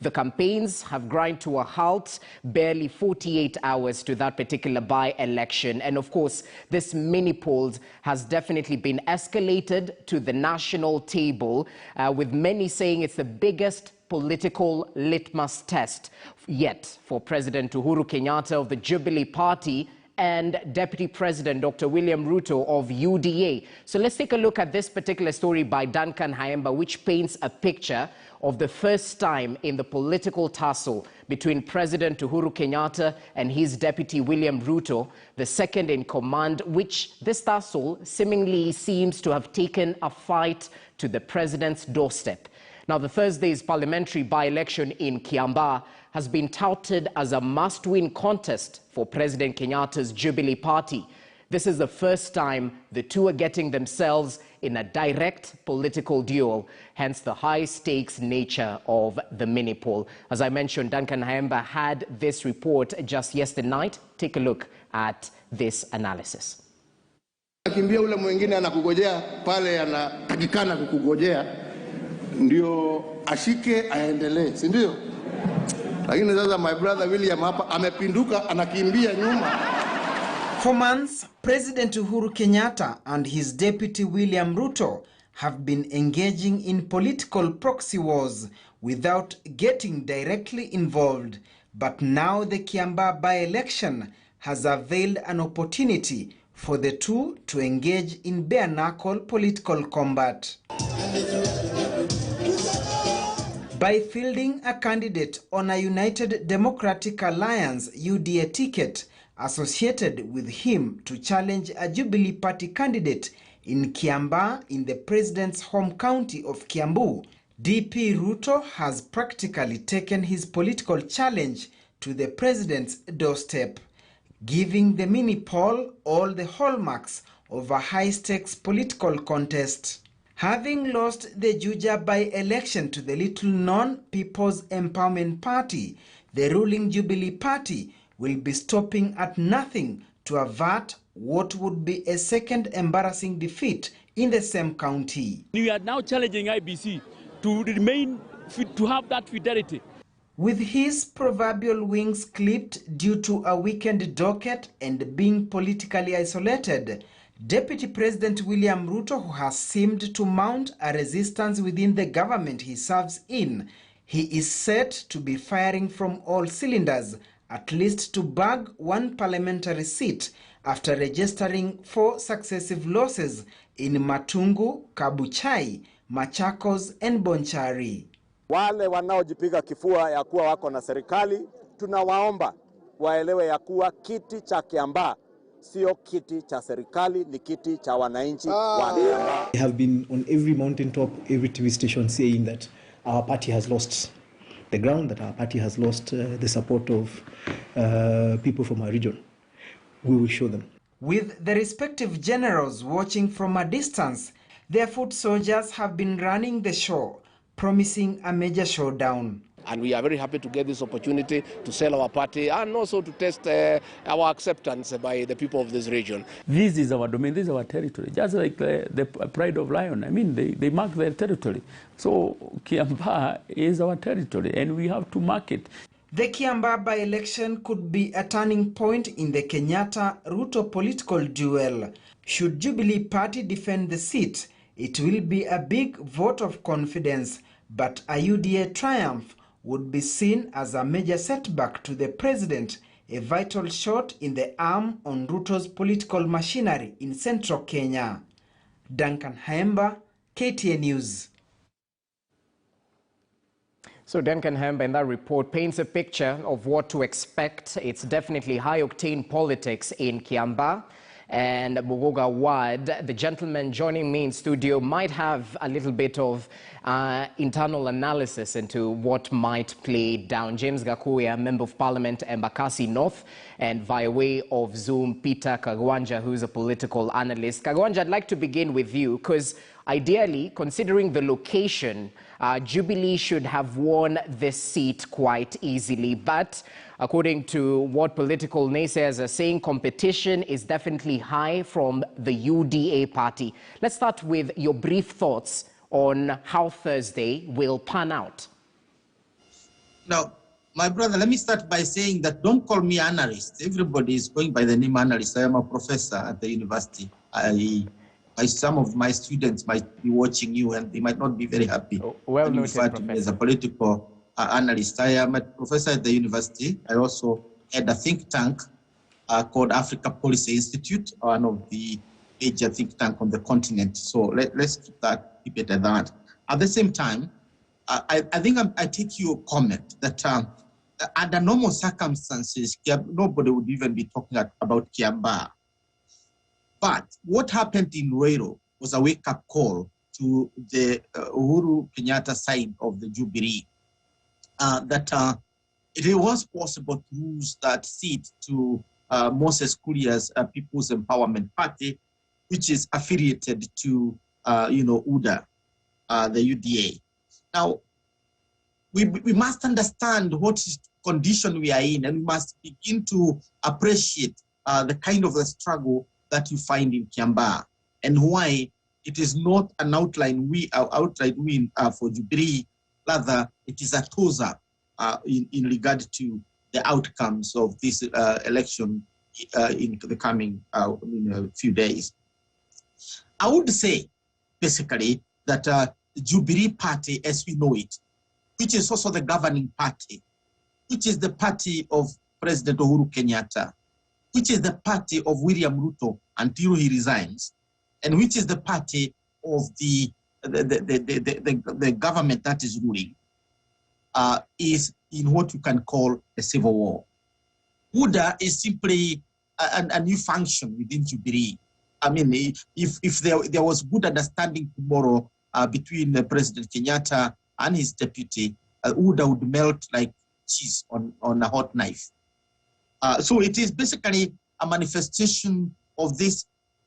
The campaigns have ground to a halt barely 48 hours to that particular by-election. And of course, this mini poll has definitely been escalated to the national table, with many saying it's the biggest political litmus test yet for President Uhuru Kenyatta of the Jubilee Party and Deputy President Dr. William Ruto of UDA. So let's take a look at this particular story by Duncan Kiambaa, which paints a picture of the first time in the political tussle between President Uhuru Kenyatta and his deputy William Ruto, the second in command, which this tussle seemingly seems to have taken a fight to the president's doorstep. Now, the Thursday's parliamentary by-election in Kiambaa has been touted as a must-win contest for President Kenyatta's Jubilee Party. This is the first time the two are getting themselves in a direct political duel, hence the high-stakes nature of the mini-poll. As I mentioned, Duncan Kiambaa had this report just yesterday night. Take a look at this analysis. Akimbia ule mwingine anakugojea pale, anatakikana kukugojea ndio ashike aendelee, si ndio? Lakini sasa my brother William hapa amepinduka, anakimbia nyuma. For months, President Uhuru Kenyatta and his deputy William Ruto have been engaging in political proxy wars without getting directly involved. But now the Kiambaa by-election has availed an opportunity for the two to engage in bare-knuckle political combat. By fielding a candidate on a United Democratic Alliance UDA ticket associated with him to challenge a Jubilee Party candidate in Kiambaa in the president's home county of Kiambu, DP Ruto has practically taken his political challenge to the president's doorstep, giving the mini poll all the hallmarks of a high-stakes political contest. Having lost the Juja by-election to the little-known People's Empowerment Party, the ruling Jubilee Party will be stopping at nothing to avert what would be a second embarrassing defeat in the same county. We are now challenging IBC to remain to have that fidelity. With his proverbial wings clipped due to a weakened docket and being politically isolated, Deputy President William Ruto, who has seemed to mount a resistance within the government he serves in, he is set to be firing from all cylinders, at least to bag one parliamentary seat after registering 4 successive losses in Matungu, Kabuchai, Machakos and Bonchari. Wale wanaojipiga kifua ya kuwa wako na serikali, tunawaomba waelewe ya kuwa kiti cha Kiambaa sio kiti cha serikali, ni kiti cha wananchi wa Kiambaa. We have been on every mountaintop, every TV station saying that our party has lost the ground, that our party has lost the support of people from our region. We will show them. With the respective generals watching from a distance, their foot soldiers have been running the show, promising a major showdown. And we are very happy to get this opportunity to sell our party and also to test our acceptance by the people of this region. This is our domain, this is our territory. Just like the pride of lion. I mean, they mark their territory. So Kiambaa is our territory and we have to mark it. The Kiambaa by-election could be a turning point in the Kenyatta-Ruto political duel. Should Jubilee Party defend the seat, it will be a big vote of confidence, but a UDA triumph would be seen as a major setback to the president, a vital shot in the arm on Ruto's political machinery in central Kenya. Duncan Kiambaa, KTN News. So Duncan Kiambaa in that report paints a picture of what to expect. It's definitely high-octane politics in Kiambaa and Muguga Ward. The gentleman joining me in studio might have a little bit of internal analysis into what might play down. James Gakuya, Member of Parliament, Embakasi North, and via way of Zoom, Peter Kagwanja, who's a political analyst. Kagwanja, I'd like to begin with you because ideally, considering the location, Jubilee should have won this seat quite easily. But according to what political naysayers are saying, competition is definitely high from the UDA party. Let's start with your brief thoughts on how Thursday will pan out. Now, my brother, let me start by saying that don't call me analyst. Everybody is going by the name analyst. I am a professor at the university. Some of my students might be watching you and they might not be very happy. Well You refer noted, to me Professor. as a political analyst. I am a professor at the university. I also had a think tank called Africa Policy Institute, one of the major think tank on the continent. So let's keep it at that. At the same time, I think I take your comment that under normal circumstances, nobody would even be talking about Kiambaa. But what happened in Ruto was a wake-up call to the Uhuru Kenyatta side of the Jubilee, that it was possible to lose that seat to Moses Kuria's People's Empowerment Party, which is affiliated to UDA, the UDA. Now, we must understand what condition we are in, and we must begin to appreciate the kind of the struggle that you find in Kiambaa, and why it is not an outright win for Jubilee. Rather, it is a toss-up in regard to the outcomes of this election in the coming few days. I would say, basically, that the Jubilee Party, as we know it, which is also the governing party, which is the party of President Uhuru Kenyatta, which is the party of William Ruto until he resigns, and which is the party of the government that is ruling, is in what you can call a civil war. UDA is simply a new function within Jubilee. I mean, if there was good understanding tomorrow between President Kenyatta and his deputy, UDA would melt like cheese on a hot knife. So it is basically a manifestation of this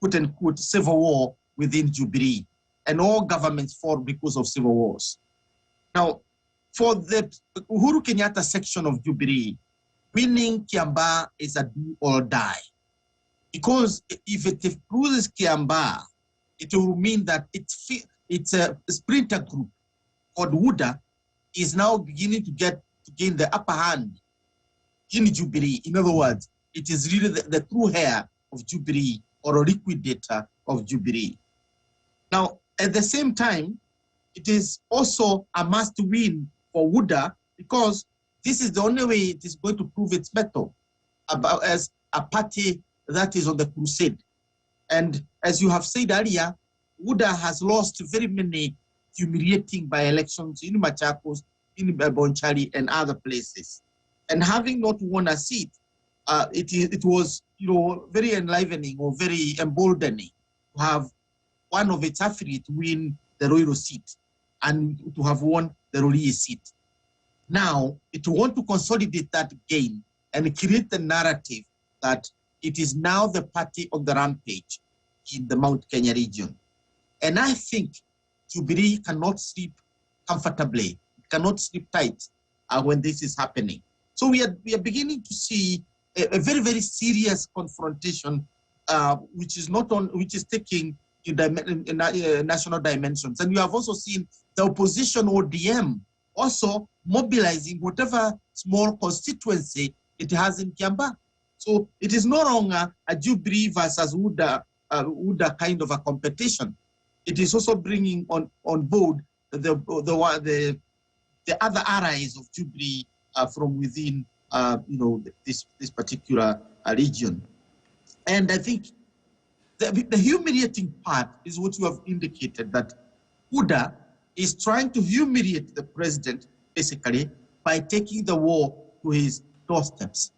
quote-unquote civil war within Jubilee, and all governments fall because of civil wars. Now, for the Uhuru Kenyatta section of Jubilee, winning Kiambaa is a do or die. Because if it loses Kiambaa, it will mean that it's a splinter group called UDA is now beginning to gain the upper hand in Jubilee. In other words, it is really the true heir of Jubilee, or a liquidator of Jubilee. Now, at the same time, it is also a must-win for UDA, because this is the only way it is going to prove its mettle as a party that is on the crusade. And as you have said earlier, UDA has lost very many humiliating by-elections in Machakos, in Bonchari, and other places. And having not won a seat, it was very enlivening or very emboldening to have one of its affiliates win the Ruto seat and to have won the Rulie seat. Now, it want to consolidate that gain and create the narrative that it is now the party on the rampage in the Mount Kenya region. And I think Jubilee cannot sleep comfortably, cannot sleep tight when this is happening. So we are beginning to see a very, very serious confrontation, which is taking in national dimensions. And you have also seen the opposition ODM also mobilizing whatever small constituency it has in Kiambaa. So it is no longer a Jubilee versus UDA kind of a competition. It is also bringing on board the other allies of Jubilee from within this particular region. And I think the humiliating part is what you have indicated, that UDA is trying to humiliate the president basically by taking the war to his doorsteps.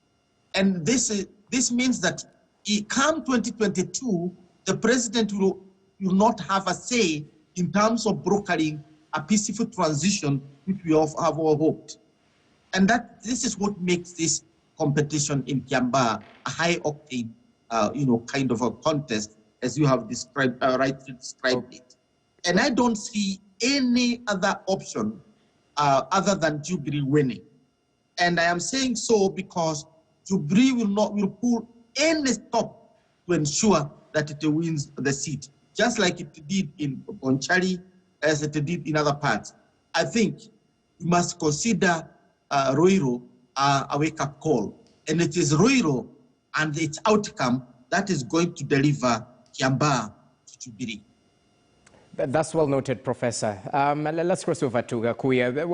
And this means that come 2022, the president will not have a say in terms of brokering a peaceful transition, which we have all hoped. And this is what makes this competition in Kiambaa a high octane, kind of a contest, as you have described, rightly described it. And I don't see any other option other than Jubilee winning. And I am saying so because Jubilee will pull any stop to ensure that it wins the seat, just like it did in Bonchari, as it did in other parts. I think we must consider Ruiru a wake-up call. And it is Ruiru and its outcome that is going to deliver Kiambaa to Jubilee. That's well noted, Professor. Let's cross over to Kuya.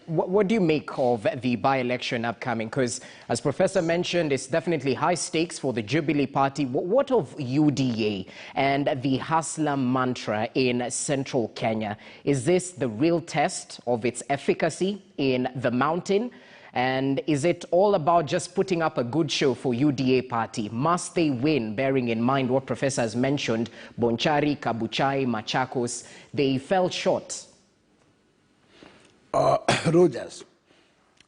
What do you make of the by-election upcoming? Because as Professor mentioned, it's definitely high stakes for the Jubilee Party. What of UDA and the Hustler mantra in central Kenya? Is this the real test of its efficacy in the mountain? And is it all about just putting up a good show for UDA party? Must they win, bearing in mind what Professor has mentioned, Bonchari, Kabuchai, Machakos, they fell short? Rogers,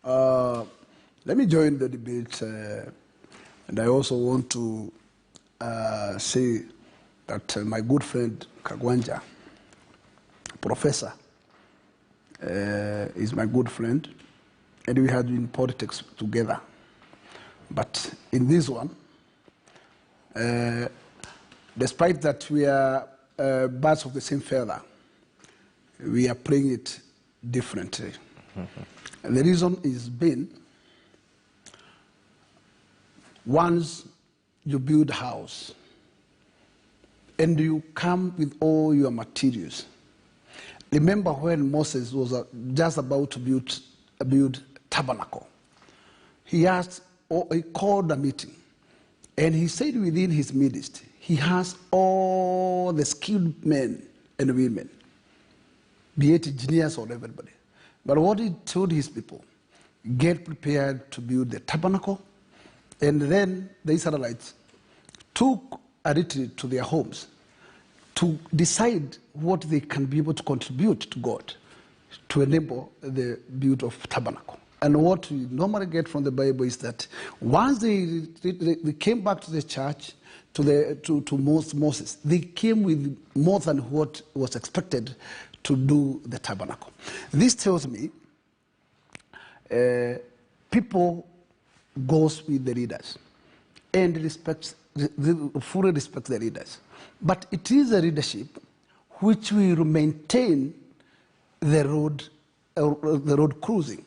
let me join the debate. And I also want to say that my good friend Kagwanja, Professor, is my good friend. And we had been in politics together. But in this one, despite that we are birds of the same feather, we are playing it differently. And the reason is been, once you build a house and you come with all your materials. Remember when Moses was just about to build tabernacle. He called a meeting, and he said within his midst, he has all the skilled men and women, be it engineers or everybody. But what he told his people, get prepared to build the tabernacle, and then the Israelites took a retreat to their homes to decide what they can be able to contribute to God to enable the build of tabernacle. And what we normally get from the Bible is that once they came back to the church, to Moses, they came with more than what was expected to do the tabernacle. This tells me people goes with the leaders and fully respect the leaders. But it is a leadership which will maintain the road cruising.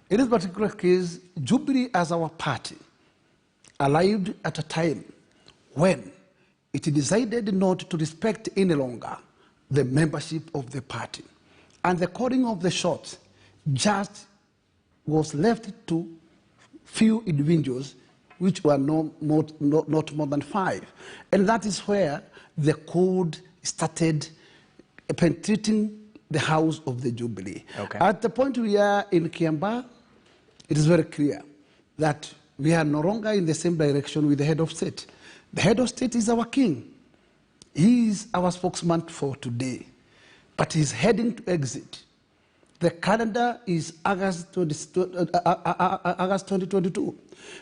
In this particular case, Jubilee as our party arrived at a time when it decided not to respect any longer the membership of the party. And the calling of the shots just was left to few individuals, which were not more than 5. And that is where the code started penetrating the house of the Jubilee. Okay. At the point we are in Kiambaa, it is very clear that we are no longer in the same direction with the head of state. The head of state is our king. He is our spokesman for today, but he's heading to exit. The calendar is August 2022.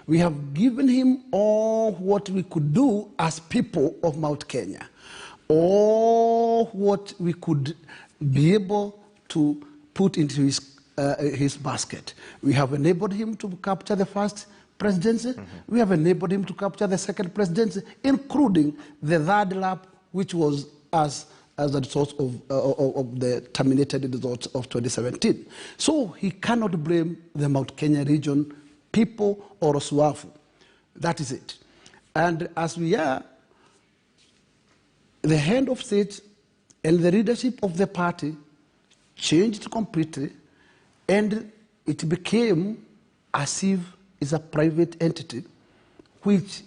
We have given him all what we could do as people of Mount Kenya, all what we could be able to put into his basket. We have enabled him to capture the first presidency. We have enabled him to capture the second presidency, including the third lap, which was as a result of the terminated results of 2017. So he cannot blame the Mount Kenya region people or Swafu. That is it. And as we are, the head of state and the leadership of the party changed completely, and it became as if it's a private entity which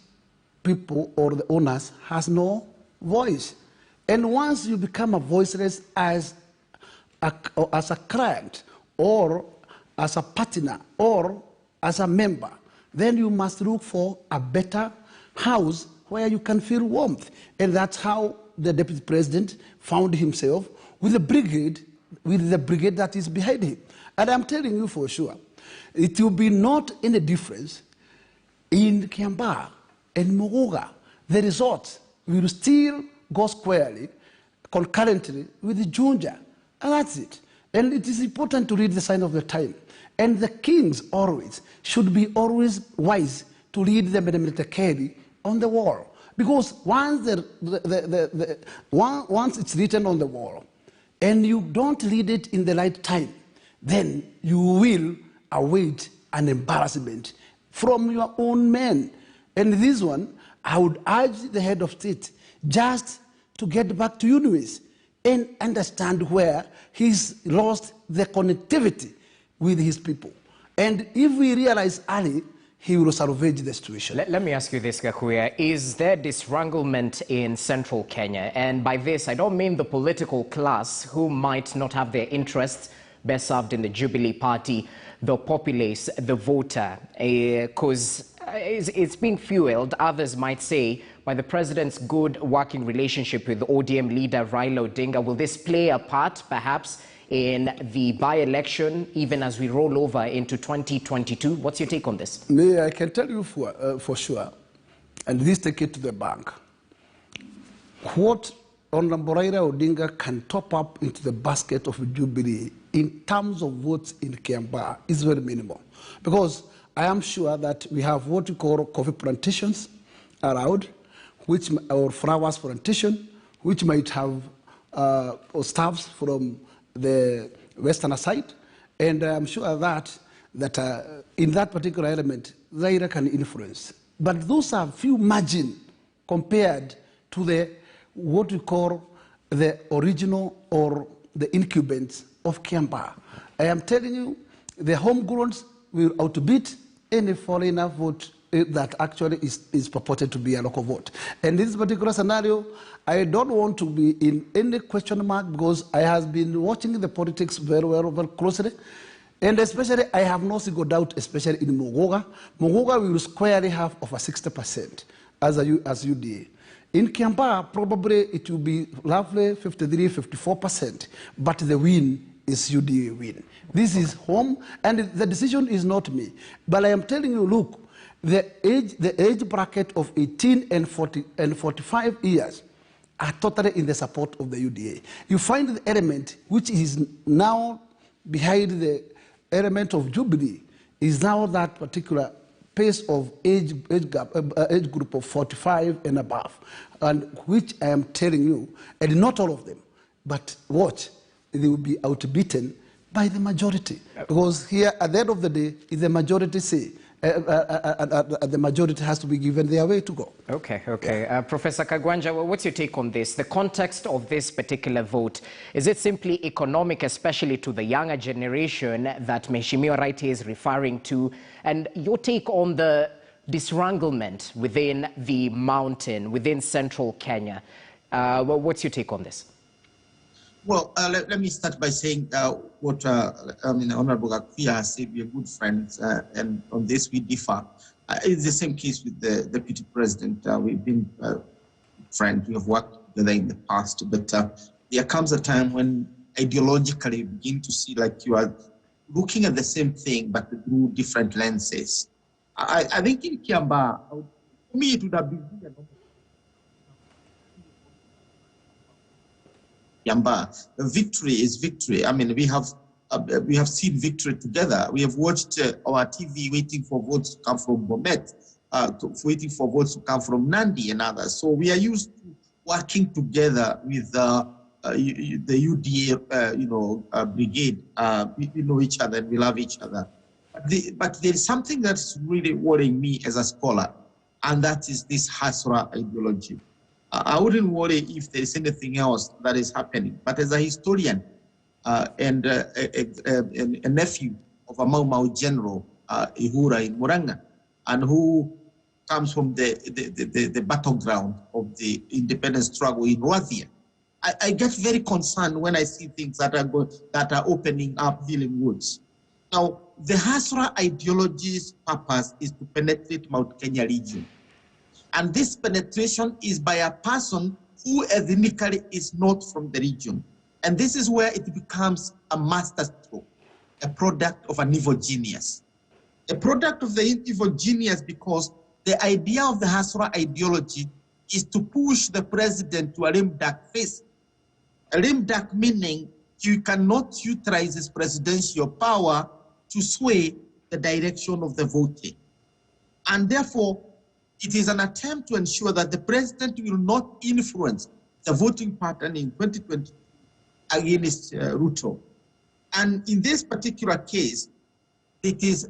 people or the owners has no voice. And once you become a voiceless as a client or as a partner or as a member, then you must look for a better house where you can feel warmth. And that's how the deputy president found himself with the brigade that is behind him. And I'm telling you for sure, it will be not any difference in Kiambaa and Mogoga. The result will still go squarely, concurrently with the Junja. And that's it. And it is important to read the sign of the time. And the kings always should be always wise to read the Medemnetekeri on the wall. Because once, once it's written on the wall, and you don't read it in the right time, then you will await an embarrassment from your own men. And this one, I would urge the head of state just to get back to UNIWIS and understand where he's lost the connectivity with his people. And if we realize early, he will salvage the situation. Let me ask you this, Gakuya. Is there disgruntlement in central Kenya? And by this, I don't mean the political class who might not have their interests best served in the Jubilee party, the populace, the voter, because it's being fueled, others might say, by the president's good working relationship with ODM leader Raila Odinga. Will this play a part, perhaps, in the by-election, even as we roll over into 2022? What's your take on this? I can tell you for sure, and this take it to the bank, what Honorable Raila Odinga can top up into the basket of Jubilee in terms of votes in Kiambaa is very minimal. Because I am sure that we have what we call coffee plantations around, or flowers plantation, which might have staffs from the western side, and I'm sure that in that particular element, Zaire can influence. But those are few margin compared to the what we call the original or the incumbents of Kiambaa. I am telling you, the homegrowns will outbeat any foreigner vote that actually is purported to be a local vote. And in this particular scenario, I don't want to be in any question mark because I have been watching the politics very well, very closely. And especially, I have no single doubt, especially in Mogoga. Mogoga will squarely have over 60% as UDA. In Kiambaa, probably it will be roughly 53, 54%, but the win is UDA win. This is home, and the decision is not me. But I am telling you, look, the age bracket of 18 and 45 years are totally in the support of the UDA. You find the element which is now behind the element of Jubilee is now that particular pace of age group of 45 and above, and which I am telling you, and not all of them, but watch, they will be outbeaten by the majority. Because here, at the end of the day, if the majority say, the majority has to be given their way to go. Okay. Yeah. Professor Kagwanja, what's your take on this? The context of this particular vote, is it simply economic, especially to the younger generation that Mheshimiwa Raiti is referring to? And your take on the disgruntlement within the mountain, within central Kenya? What's your take on this? Well, let me start by saying what Honorable Gakuya has said. We are good friends, and on this we differ. It's the same case with the Deputy President. We've been friends. We have worked together in the past, but there comes a time when ideologically you begin to see like you are looking at the same thing, but through different lenses. I think in Kiambaa, for me, it would have been Kiambaa. Victory is victory. I mean, we have seen victory together. We have watched our TV waiting for votes to come from Bomet, waiting for votes to come from Nandi and others. So we are used to working together with the UDA, brigade. We know each other and we love each other. But there is something that's really worrying me as a scholar, and that is this Hasra ideology. I wouldn't worry if there is anything else that is happening. But as a historian and a nephew of a Mau Mau general, Ihura in Muranga, and who comes from the battleground of the independence struggle in Rwathia, I get very concerned when I see things that are opening up Vilem Woods. Now, the Hasra ideology's purpose is to penetrate Mount Kenya region. And this penetration is by a person who ethnically is not from the region. And this is where it becomes a masterstroke, a product of an evil genius. A product of the evil genius because the idea of the Hasra ideology is to push the president to a lame duck face. A lame duck meaning you cannot utilize his presidential power to sway the direction of the voting. And therefore, it is an attempt to ensure that the president will not influence the voting pattern in 2020 against Ruto. And in this particular case, it is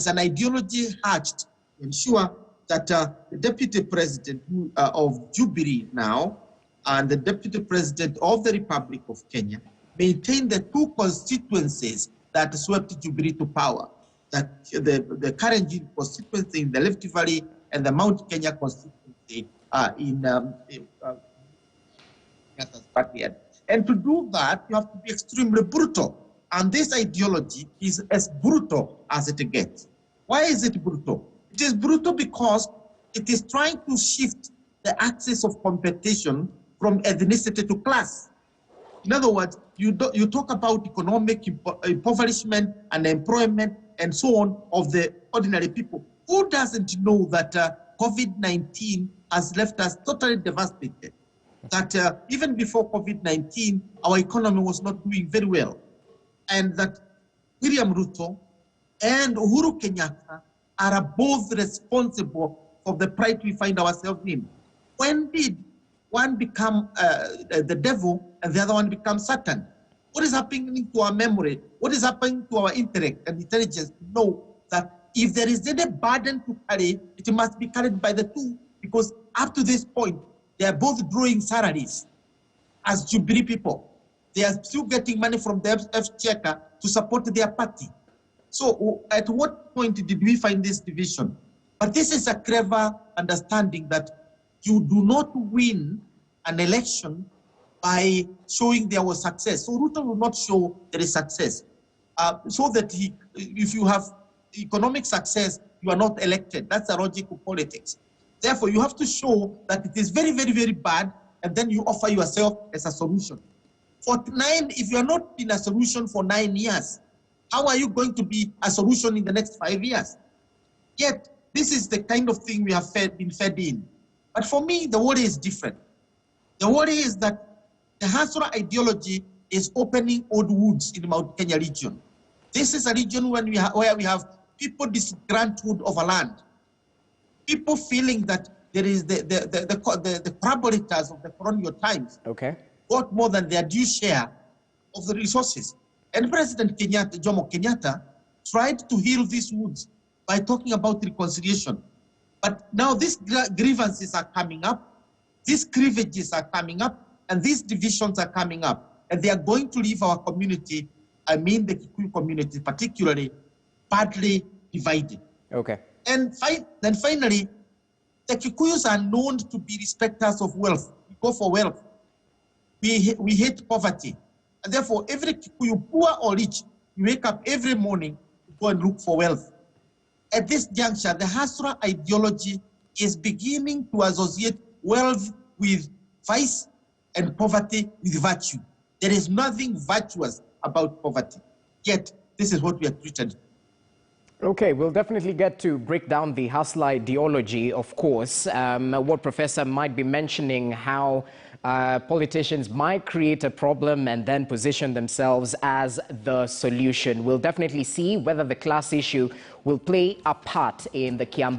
an ideology hatched to ensure that the deputy president of Jubilee now and the deputy president of the Republic of Kenya maintain the two constituencies that swept Jubilee to power, that the current constituency in the Rift Valley and the Mount Kenya constituency in and to do that, you have to be extremely brutal. And this ideology is as brutal as it gets. Why is it brutal? It is brutal because it is trying to shift the axis of competition from ethnicity to class. In other words, you talk about economic impoverishment and employment and so on of the ordinary people. Who doesn't know that COVID-19 has left us totally devastated? That even before COVID-19, our economy was not doing very well. And that William Ruto and Uhuru Kenyatta are both responsible for the plight we find ourselves in. When did one become the devil and the other one become Satan? What is happening to our memory? What is happening to our intellect and intelligence to know that if there is any burden to carry, it must be carried by the two, because up to this point, they are both drawing salaries as Jubilee people. They are still getting money from the exchequer to support their party. So at what point did we find this division? But this is a clever understanding that you do not win an election by showing there was success. So Ruto will not show there is success. So that if you have economic success, you are not elected. That's a logic of politics. Therefore, you have to show that it is very, very, very bad, and then you offer yourself as a solution. If you are not in a solution for 9 years, how are you going to be a solution in the next 5 years? Yet, this is the kind of thing we have been fed in. But for me, the worry is different. The worry is that the Hasura ideology is opening old wounds in the Mount Kenya region. This is a region where we have people disgruntled over land. People feeling that there is the collaborators of the colonial times got more than their due share of the resources. And President Jomo Kenyatta tried to heal these wounds by talking about reconciliation. But now these grievances are coming up, these cleavages are coming up, and these divisions are coming up. And they are going to leave our community, I mean the Kikuyu community particularly, badly divided. And then finally, the Kikuyus are known to be respecters of wealth. We go for wealth. We hate poverty. And therefore, every Kikuyu, poor or rich, we wake up every morning to go and look for wealth. At this juncture, the Hasra ideology is beginning to associate wealth with vice and poverty with virtue. There is nothing virtuous about poverty. Yet, this is what we are treated. Okay, we'll definitely get to break down the hustler ideology, of course. What Professor might be mentioning, how politicians might create a problem and then position themselves as the solution. We'll definitely see whether the class issue will play a part in the Kiambaa